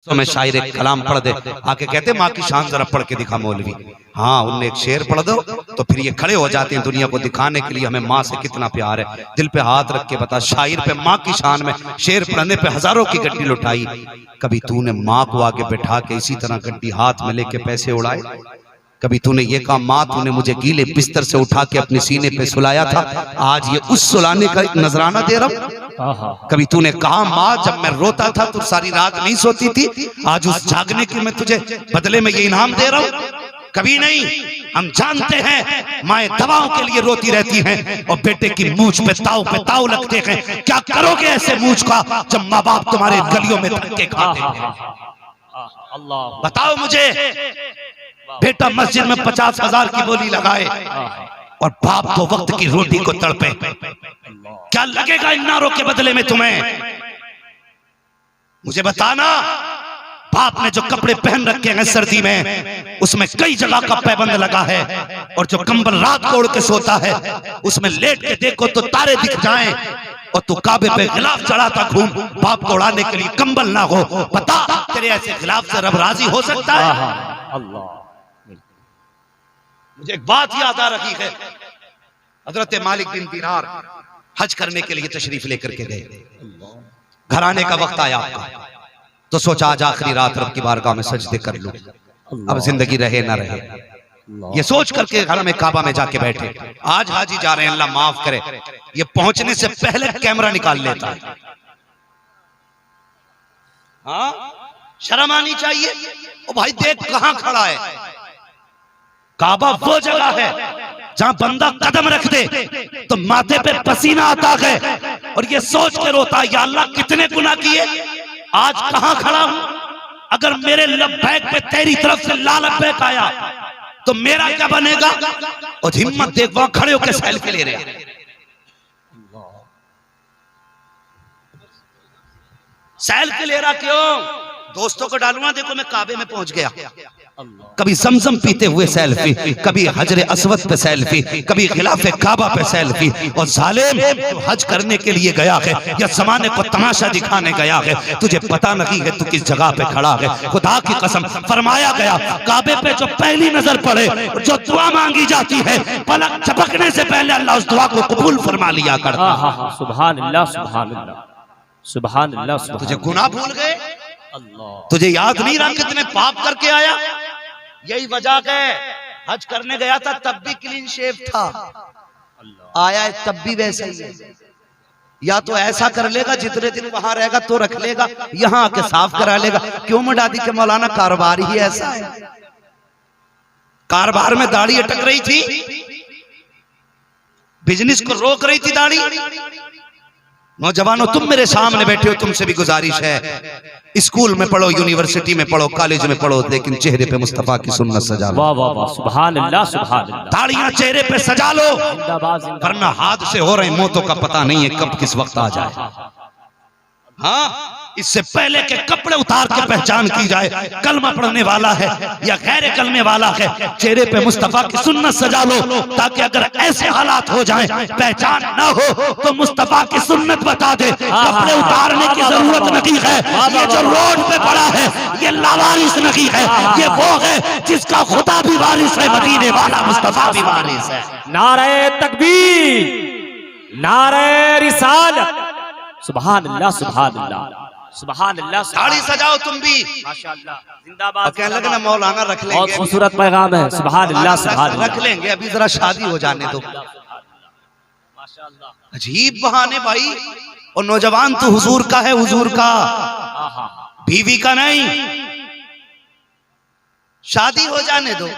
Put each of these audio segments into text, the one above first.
तो मैं शायर एक कलाम पढ़ दे, आके कहते माँ की शान जरा पढ़ के दिखा मौलवी। हाँ, उनने एक शेर पढ़ दो तो फिर ये खड़े हो जाते हैं दुनिया को दिखाने के लिए हमें माँ से कितना प्यार है। दिल पे हाथ रख के बता, शायर पे माँ की शान में शेर पढ़ने पे हजारों की गड्डी लुटाई। कभी तूने माँ को आगे बैठा के इसी तरह गड्डी हाथ में लेके पैसे उड़ाए? कभी तूने ये कहा माँ तूने मुझे गीले बिस्तर से उठा के अपने सीने पे सुलाया था, आज ये उस सुलाने का नजराना दे रहा हूं? कभी तूने कहा माँ जब मैं रोता था तो सारी रात नहीं सोती थी, आज उस जागने की मैं तुझे बदले में ये इनाम दे रहा हूं? कभी नहीं। हम जानते हैं माए दवाओं के लिए रोती रहती हैं और बेटे की मूंछ पे ताव लगते हैं। क्या करोगे ऐसे मूंछ का जब माँ बाप तुम्हारे गलियों में धक्के खाते हैं? बताओ मुझे, बेटा मस्जिद में 50,000 की बोली लगाए और बाप तो वक्त की रोटी को तड़पे, क्या लगेगा इन नारों के बदले में तुम्हें? मुझे बताना। बाप ने जो कपड़े पहन रखे हैं सर्दी में उसमें कई जगह का पैबंद लगा है, और जो कंबल रात को ओढ़ के सोता है उसमें लेट के देखो तो तारे दिख जाएं, और तू काबे पे गिलाफ चढ़ाता घूम बाप को उड़ाने के लिए कंबल ना हो। बता तेरे ऐसे खिलाफ से रब राजी हो सकता है? अल्लाह। मुझे एक बात याद आ रही है, हजरत मालिक बिन दीनार हज करने के लिए तशरीफ लेकर के गए। घर आने का वक्त आया आपका, तो सोचा आज आखिरी रात रब की बारगाह में सजदे कर लूं, अब जिंदगी रहे ना रहे, ये सोच करके घर में काबा में जाके बैठे। आज हाजी जा रहे हैं, अल्लाह माफ करे, ये पहुंचने से पहले कैमरा निकाल लेता है। हाँ, शर्म आनी चाहिए। ओ भाई देख कहां खड़ा है। काबा वो जगह है जहां बंदा कदम रख दे तो माथे पे पसीना आता है और ये सोच के रोता या अल्लाह कितने गुनाह किए, आज कहां खड़ा हूं। अगर मेरे लब्बैक पे तेरी तरफ से ला लब्बैक आया तो मेरा क्या बनेगा? और हिम्मत देख वहां खड़े होकर सेल्फी ले रहे हैं। सेल्फी ले रहा क्यों? दोस्तों को डालूंगा, देखो मैं काबे में पहुंच गया। कभी समसम पीते हुए सेल्फी, कभी हजरे अस्वद पे सेल्फी, कभी खिलाफे काबा पे सेल्फी। और जालिम हज करने के लिए गया है या जमाने को तमाशा दिखाने गया है, तुझे पता नहीं है तू किस जगह पे खड़ा है। खुदा की कसम फरमाया गया काबे पे जो पहली नजर पड़े, जो दुआ मांगी जाती है, पलक झपकने से पहले अल्लाह उस दुआ को कबूल फरमा लिया करता है। सुभान अल्लाह, सुभान अल्लाह, सुभान अल्लाह। तुझे गुनाह भूल गए, तुझे याद नहीं रहा कितने पाप करके आया। यही वजह है हज करने गया था तब भी क्लीन शेव था, आया है तब भी वैसा ही है। या तो ऐसा कर लेगा जितने दिन वहां रहेगा तो रख लेगा, यहां आके साफ करा लेगा। क्यों मुडादी के मौलाना कारोबार ही ऐसा है। कारोबार में दाढ़ी अटक रही थी, बिजनेस को रोक रही थी दाढ़ी। नौजवानों तुम मेरे सामने बैठे हो, तुमसे भी गुजारिश है, स्कूल में पढ़ो, यूनिवर्सिटी में पढ़ो, कॉलेज में पढ़ो, लेकिन चेहरे पे मुस्तफा की सुन्नत सजा लो। वाह वाह वाह, सुभान अल्लाह, सुभान अल्लाह। दाढ़ियां चेहरे पे सजा लो, वरना हादसे हो रहे मौतों का पता नहीं है कब किस वक्त आ जाए। हाँ, इससे पहले के कपड़े उतार के पहचान की जाए कलमा पढ़ने वाला है या गैर कलमे वाला है। चेहरे पे मुस्तफा की सुन्नत सजा लो, ताकि अगर ऐसे हालात हो जाएं पहचान ना हो तो मुस्तफा की सुन्नत बता दे। कपड़े उतारने की जरूरत नहीं है। ये जो रोड पे पड़ा है ये लावारिस नहीं है, ये वो है जिसका खुदा भी वारिस है, मदीने वाला मुस्तफा भी वारिस है। नारे तकबीर, नारे रिसालत, सुभान अल्लाह, सुभान अल्लाह, सुभान अल्लाह। दाढ़ी सजाओ तुम भी, माशाअल्लाह, जिंदाबाद। कहने लगे ना मौलाना रख लेंगे, बहुत खूबसूरत पैगाम है। सुभान अल्लाह, सुभान अल्लाह। रख लेंगे, अभी जरा शादी हो जाने दो। अजीब बहाने भाई। और नौजवान तो हुजूर का है, हुजूर का, बीवी का नहीं। शादी हो जाने दो।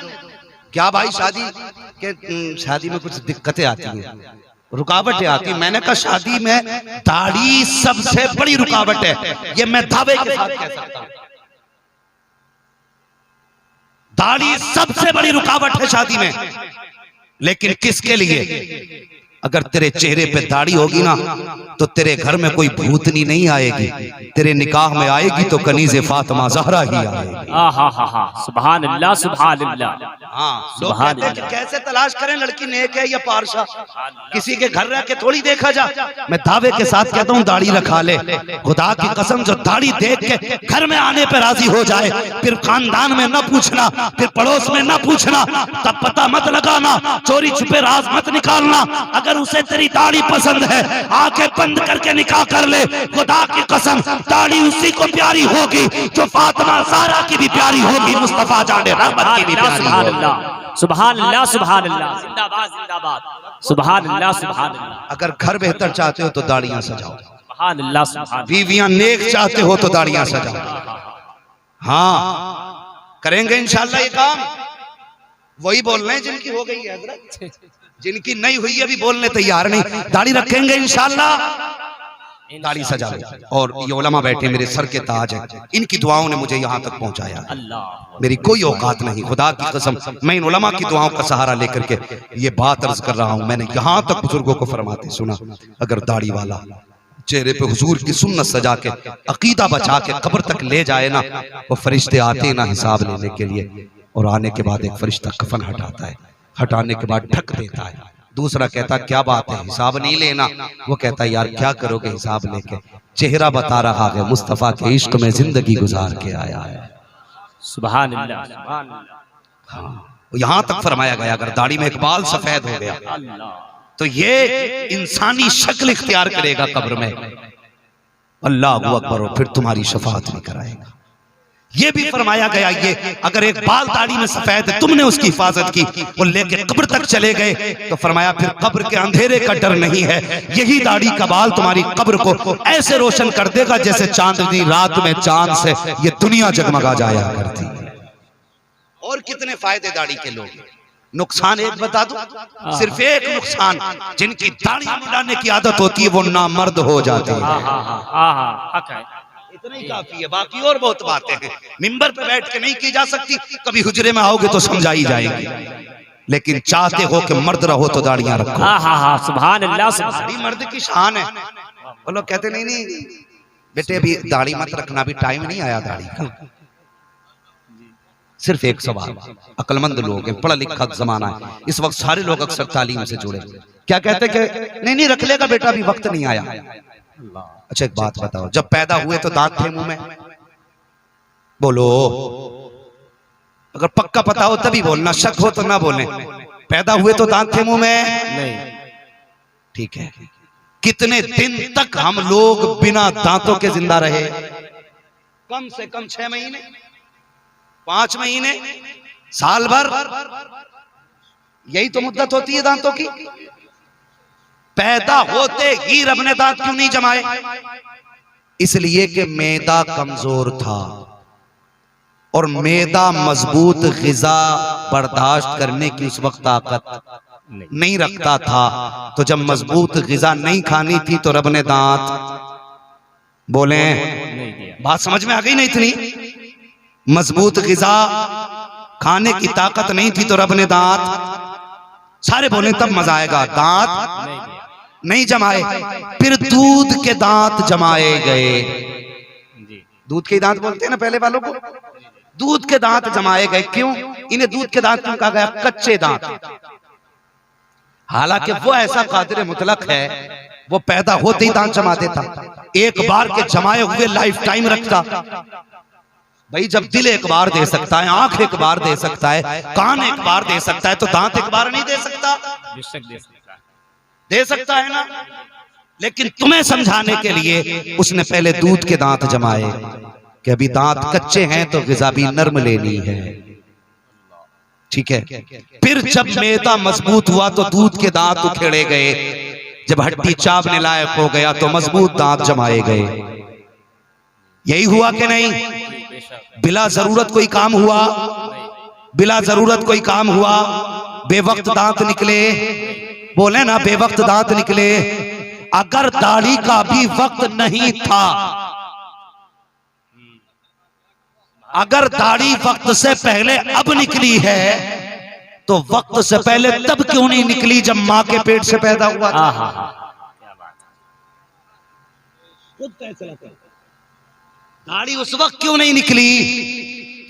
क्या भाई शादी में कुछ दिक्कतें आती हैं, रुकावटें आती। मैंने कहा शादी में दाढ़ी सबसे बड़ी रुकावट है, ये मैं दावे के साथ कह सकता हूं। दाढ़ी सबसे बड़ी रुकावट है शादी में, लेकिन किसके लिए? अगर तेरे चेहरे पे दाढ़ी होगी ना तो तेरे घर में कोई भूतनी नहीं आएगी, तेरे निकाह में आएगी तो कनीज़े फातिमा ज़हरा ही आएगी। सुभान अल्लाह, सुभान अल्लाह। हाँ, लोग कहते हैं कि कैसे तलाश करें लड़की नेक है या पारसा, किसी के घर रह के थोड़ी देखा जा। मैं दावे के साथ कहता हूँ दाढ़ी रखा ले, खुदा की कसम जो दाढ़ी देख के घर में आने पे राजी हो जाए, फिर खानदान में न पूछना, फिर पड़ोस में न पूछना, तब पता मत लगाना, चोरी छुपे राज मत निकालना। अगर उसे तेरी दाढ़ी पसंद है, आंखें बंद करके निकाह कर ले, खुदा की कसम दाढ़ी उसी को प्यारी होगी जो फातिमा ज़हरा की भी प्यारी होगी, मुस्तफा जाने रहमत की भी प्यारी होगी। सुभान अल्लाह सुभान अल्लाह, जिंदाबाद जिंदाबाद, सुभान अल्लाह सुभान अल्लाह। अगर घर बेहतर चाहते हो तो दाढ़ियां सजाओ, सुभान अल्लाह सुभान, बीवियां नेक चाहते हो तो दाढ़ियां सजाओ। हाँ, करेंगे इंशाल्लाह ये काम। वही बोल रहे हैं जिनकी हो गई है हजरत, जिनकी नहीं हुई है अभी बोलने तैयार नहीं। दाढ़ी रखेंगे इंशाल्लाह, दाढ़ी सजा लो। और ये उलमा बैठे मेरे सर के ताज है, इनकी दुआओं ने मुझे यहाँ तक पहुंचाया। मेरी कोई औकात नहीं, खुदा की कसम मैं इन उलमा की दुआओं का सहारा लेकर के ये बात अर्ज कर रहा हूँ। मैंने यहाँ तक बुजुर्गों को फरमाते सुना, अगर दाढ़ी वाला चेहरे पे हुजूर की सुन्नत सजा के अकीदा बचा के कब्र तक ले जाए ना, वो फरिश्ते आते ना हिसाब लेने के लिए, और आने के बाद एक फरिश्ता कफन हटाता है, हटाने के बाद ढक देता है। दूसरा कहता क्या बात है हिसाब नहीं लेना, वो कहता यार क्या करोगे हिसाब लेके, चेहरा बता रहा है मुस्तफा के इश्क में जिंदगी गुजार के आया है। सुभान अल्लाह सुभान अल्लाह। हाँ, यहाँ तक फरमाया गया अगर दाढ़ी में एक बाल सफेद हो गया तो ये इंसानी शक्ल इख्तियार करेगा कब्र में, अल्लाह अकबर, और फिर तुम्हारी शफाअत नहीं कराएगा। ये भी फरमाया गया ये अगर एक बाल दाढ़ी में सफेद है, तुमने उसकी हिफाजत की, वो लेके कब्र तक चले गए, तो फरमाया फिर कब्र के अंधेरे का डर नहीं है, यही दाढ़ी का बाल तुम्हारी कब्र को ऐसे रोशन कर देगा जैसे चांदनी रात में चांद से ये दुनिया जगमगा जाया करती है। और कितने फायदे दाढ़ी के लोग, नुकसान एक बता दूं, सिर्फ एक नुकसान, जिनकी दाढ़ी मुंडाने की आदत होती है वो नामर्द हो जाते हैं। इतना ही काफी है, बाकी और बहुत बातें हैं मिंबर पे बैठ के नहीं की जा सकती, कभी हुजरे में आओगे तो समझाई जाएगी। लेकिन चाहते हो कि मर्द रहो तो दाढ़ियां रखो। सुभान अल्लाह, दाढ़ी मर्द की शान है। वो लोग कहते नहीं नहीं बेटे अभी दाढ़ी मत रखना, अभी टाइम नहीं आया दाढ़ी का। सिर्फ एक सवाल, अक्लमंद लोग हैं, पढ़ा लिखा जमाना है, इस वक्त सारे लोग अक्सर तालीम से जुड़े, क्या कहते कि नहीं रख लेगा बेटा अभी वक्त नहीं आया। अच्छा एक बात बताओ, जब पैदा हुए तो दांत थे मुंह में? बोलो, अगर पक्का पता हो तभी बोलना, शक हो तो ना बोले। पैदा हुए तो दांत थे मुंह में? नहीं। ठीक है, कितने दिन तक हम लोग बिना दांतों के जिंदा रहे? कम से कम 6 महीने, 5 महीने, साल भर, यही तो मुद्दत होती है दांतों की। पैदा होते ही रब ने दांत क्यों नहीं जमाए? इसलिए कि मैदा कमजोर था, और मैदा मजबूत ग़िज़ा बर्दाश्त करने की उस वक्त ताकत नहीं रखता था। तो जब मजबूत ग़िज़ा नहीं खानी थी तो रब ने दांत, बोले बात समझ में आ गई ना? इतनी मजबूत ग़िज़ा खाने की ताकत नहीं थी तो रब ने दांत, सारे बोले तब मजा आएगा, दांत नहीं जमाए। फिर दूध के दांत जमाए गए, दूध के दांत बोलते हैं ना पहले वालों को, दूध के दांत जमाए गए। क्यों इन्हें दूध के दांत क्यों कहा गया? कच्चे दांत। हालांकि वो ऐसा कादिर मुतलक है, वो पैदा होते ही दांत जमा देता, एक बार के जमाए हुए लाइफ टाइम रखता। भाई जब दिल एक बार दे सकता है, आंख एक बार दे सकता है, कान एक बार दे सकता है, तो दांत एक बार नहीं दे सकता? दे सकता है ना। लेकिन तुम्हें समझाने के लिए उसने पहले दूध के दांत जमाए कि अभी दांत कच्चे हैं तो ग़िज़ा भी नर्म लेनी है, ठीक है। फिर जब मैदा मजबूत हुआ तो दूध के दांत उखेड़े गए, जब हड्डी चावने लायक हो गया तो मजबूत दांत जमाए गए। यही हुआ कि नहीं? बिला जरूरत कोई काम हुआ? बिला जरूरत कोई काम हुआ? बेवक्त दांत निकले, बोले ना बेवक्त दांत निकले। अगर दाढ़ी का भी वक्त नहीं था, अगर दाढ़ी वक्त से पहले अब निकली है तो वक्त से पहले तब क्यों नहीं निकली जब मां के पेट से पैदा हुआ था? दाढ़ी उस वक्त क्यों नहीं निकली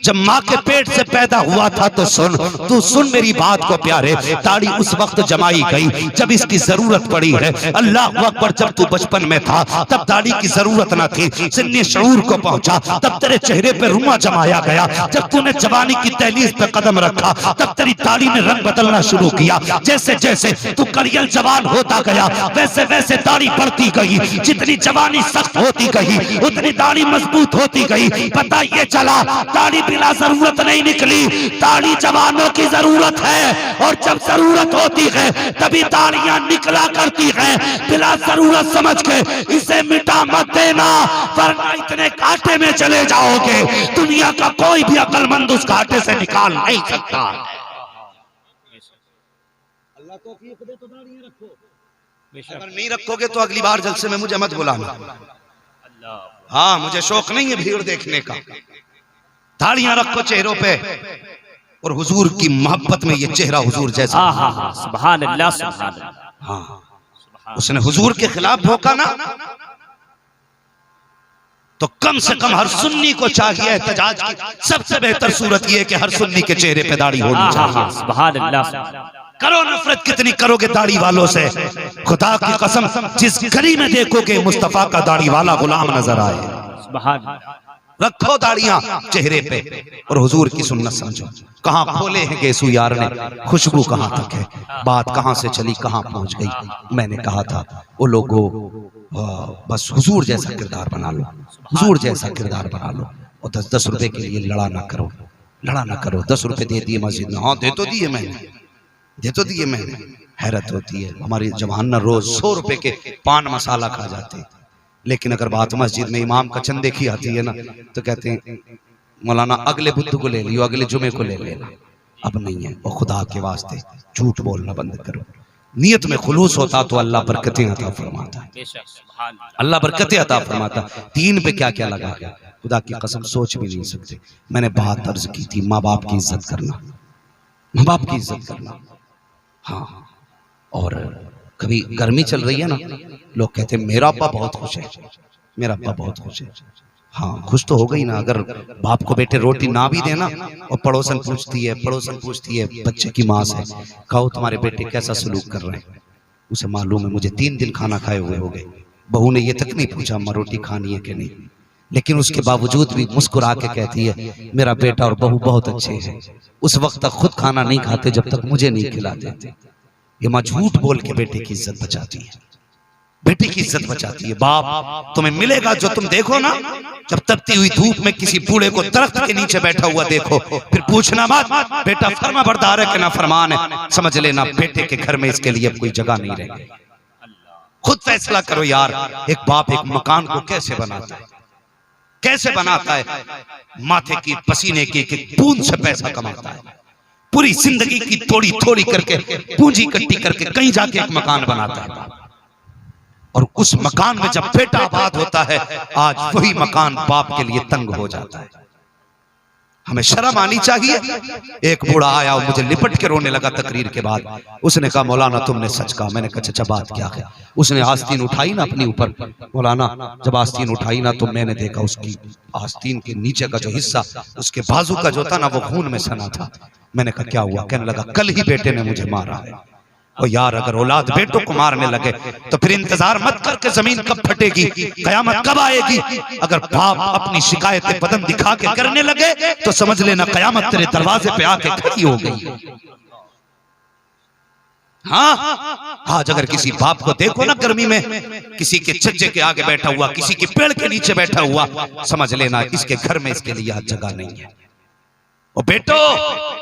जब माँ के पेट से पैदा हुआ था तो सुन, तू सुन मेरी बात को प्यारे, दाढ़ी उस वक्त जमाई गई जब इसकी जरूरत पड़ी है। अल्लाह अकबर, जब तू बचपन में था तब दाढ़ी की जरूरत न थी, सिन्नी शऊर को पहुंचा तब तेरे चेहरे पे रुमा जमाया गया। जब तूने जवानी की दहलीज पे कदम रखा तब तेरी दाढ़ी ने रंग बदलना शुरू किया। जैसे जैसे तू करियल जवान होता गया वैसे वैसे दाढ़ी बढ़ती गई। जितनी जवानी सख्त होती गई उतनी दाढ़ी मजबूत होती गई। पता ये चला दाढ़ी बिना जरूरत नहीं निकली, दाढ़ी जवानों की जरूरत है, और जब जरूरत होती है तभी दाढ़ियां निकला करती हैं। बिना जरूरत समझ के इसे मिटा मत देना, वरना इतने कांटे में चले जाओगे दुनिया का कोई भी अक्लमंद उस कांटे से निकाल नहीं सकता। अल्लाह तौफीक दे तो दाढ़ियां रखो, अगर नहीं रखोगे तो अगली बार जलसे में मुझे मत बुलाना। हाँ, मुझे शौक नहीं है भीड़ देखने का। दाढ़ियां रखो चेहरों पे, और हुजूर की मोहब्बत में ये चेहरा हुजूर जैसा। सुभान अल्लाह, सुभान अल्लाह। हाँ, उसने हुजूर के खिलाफ भोंका ना, तो कम से कम हर सुन्नी को चाहिए, एहतजाज की सबसे बेहतर सूरत ये कि हर सुन्नी के चेहरे पे दाढ़ी होनी चाहिए। सुभान अल्लाह। करो नफरत कितनी करोगे दाढ़ी वालों से, खुदा की कसम जिस गली में देखोगे मुस्तफा का दाढ़ी वाला गुलाम नजर आए। सुभान। रखो दाढ़ियां चेहरे पे और हुजूर की सुन्नत समझो। कहां खोले हैं गेसू यार ने, खुशबू कहां तक है, बात कहां से चली कहां पहुंच गई। मैंने कहा था वो लोगों, बस हुजूर जैसा किरदार बना लो, हुजूर जैसा किरदार बना लो, और 10-10 रुपए के लिए लड़ा ना करो, लड़ा ना करो। 10 रुपए दे दिए मस्जिद में, हाँ दे तो दिए मैंने, दे तो दिए मैंने। हैरत होती है, हमारी जवान रोज 100 रुपए के पान मसाला खा जाते, लेकिन अगर बात मस्जिद में इमाम का चंदे की आती है ना तो कहते हैं मौलाना अगले बुद्ध को ले लियो, अगले जुमे को ले लेना। अब नहीं है, और खुदा के वास्ते झूठ बोलना बंद करो। नियत में खुलूस होता तो अल्लाह बरकतें अता फरमाता, अल्लाह बरकतें अता फरमाता। दीन पे क्या क्या लगा गया, खुदा की कसम सोच भी नहीं सकते। मैंने बात अर्ज की थी, माँ बाप की इज्जत करना, माँ बाप की इज्जत करना। हाँ, और कभी गर्मी चल रही है ना, लोग कहते हैं मेरा अब्बा बहुत खुश है, मेरा अब्बा बहुत खुश है। हाँ, खुश तो हो गई ना। अगर बाप को बेटे रोटी ना भी देना और पड़ोसन पूछती है, पड़ोसन पूछती है बच्चे की माँ से, कहो तुम्हारे बेटे कैसा सलूक कर रहे हैं, उसे मालूम है मुझे 3 दिन खाना खाए हुए हो गए। बहू ने ये तक नहीं पूछा अम्मा रोटी खानी है कि नहीं, लेकिन उसके बावजूद भी मुस्कुरा के कहती है मेरा बेटा और बहू बहुत अच्छे हैं। उस वक्त तक खुद खाना नहीं खाते जब तक मुझे नहीं खिलाते। ये माँ झूठ बोल के बेटे की इज्जत बचाती है, बेटी की इज्जत बचाती है। बाप तुम्हें मिलेगा जो तुम देखो ना, जब तपती हुई धूप में किसी बूढ़े को दरख्त के नीचे बैठा हुआ देखो, फिर पूछना मत बेटा फर्मा बरदार है कि ना फरमान है, समझ लेना बेटे के घर में इसके लिए कोई जगह नहीं रहेगी। खुद फैसला करो यार, एक बाप एक मकान को कैसे बनाता है, कैसे बनाता है। माथे की पसीने की बूंद से पैसा कमाता है, पूरी जिंदगी की थोड़ी थोड़ी करके पूंजी इकट्ठी करके कहीं जाके एक मकान बनाता है, और उस मकान में जब बेटा आबाद होता है आज वही मकान बाप के लिए तंग हो जाता है। हमें शर्म आनी चाहिए। एक बूढ़ा आया और मुझे लिपट के रोने लगा तकरीर के बाद। उसने कहा मौलाना तुमने सच कहा। मैंने कहा चाचा बात क्या है। उसने आस्तीन उठाई ना अपनी ऊपर, मौलाना जब आस्तीन उठाई ना तो मैंने देखा उसकी आस्तीन के नीचे का जो हिस्सा उसके बाजू का जो था ना वो खून में सना था। मैंने कहा क्या हुआ। कहने लगा कल ही बेटे ने मुझे मारा है। और यार अगर औलाद बेटों को मारने लगे तो फिर इंतजार मत करके जमीन कब फटेगी, कयामत कब आएगी। अगर बाप अपनी शिकायतें बदन दिखा के करने लगे तो समझ लेना कयामत तेरे दरवाजे पे आके खड़ी हो गई। हाँ, आज अगर किसी बाप को देखो ना गर्मी में किसी के छज्जे के आगे बैठा हुआ, किसी के पेड़ के नीचे बैठा हुआ, समझ लेना इसके घर में इसके लिए आज जगह नहीं है। ओ बेटो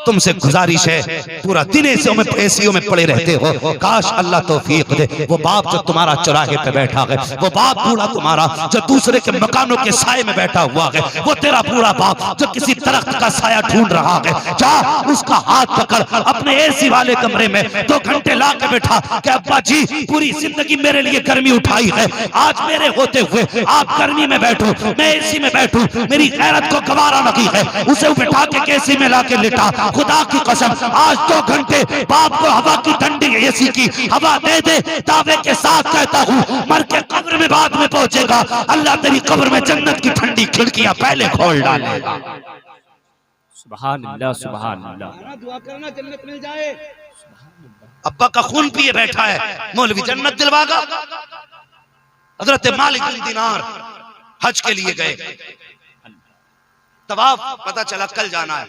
तुमसे गुजारिश है, पूरा दिन एसियों में पड़े रहते हो, काश अल्लाह तौफीक दे वो बाप जो तुम्हारा चौराहे पे बैठा है, वो बाप बूढ़ा तुम्हारा जो दूसरे के मकानों के साए में बैठा हुआ है, वो तेरा बूढ़ा बाप जो किसी दरख्त का साया ढूंढ रहा है, जा उसका हाथ पकड़ अपने एसी वाले कमरे में 2 घंटे ला के बैठा कि अब्बा जी पूरी जिंदगी मेरे लिए गर्मी उठाई है, आज मेरे होते हुए आप गर्मी में बैठो, मैं एसी में बैठूं, मेरी गैरत को गवारा नहीं है। उसे बैठा के एसी में लाके लेटा, खुदा की कसम आज 2 घंटे बाप को हवा की ठंडी एसी की हवा दे दे, दावे के साथ कहता हूँ मर के कब्र में बाद में पहुंचेगा, अल्लाह तेरी कब्र में जन्नत की ठंडी खिड़कियां पहले खोल डालेगा। सुभान अल्लाह, सुभान अल्लाह। दुआ करना जन्नत मिल जाए। अब्बा का खून पिए बैठा है, मौलवी जन्नत दिलवागा। हजरत मालिक बिन दिनार हज के लिए गए, तवाफ पता चला कल जाना है,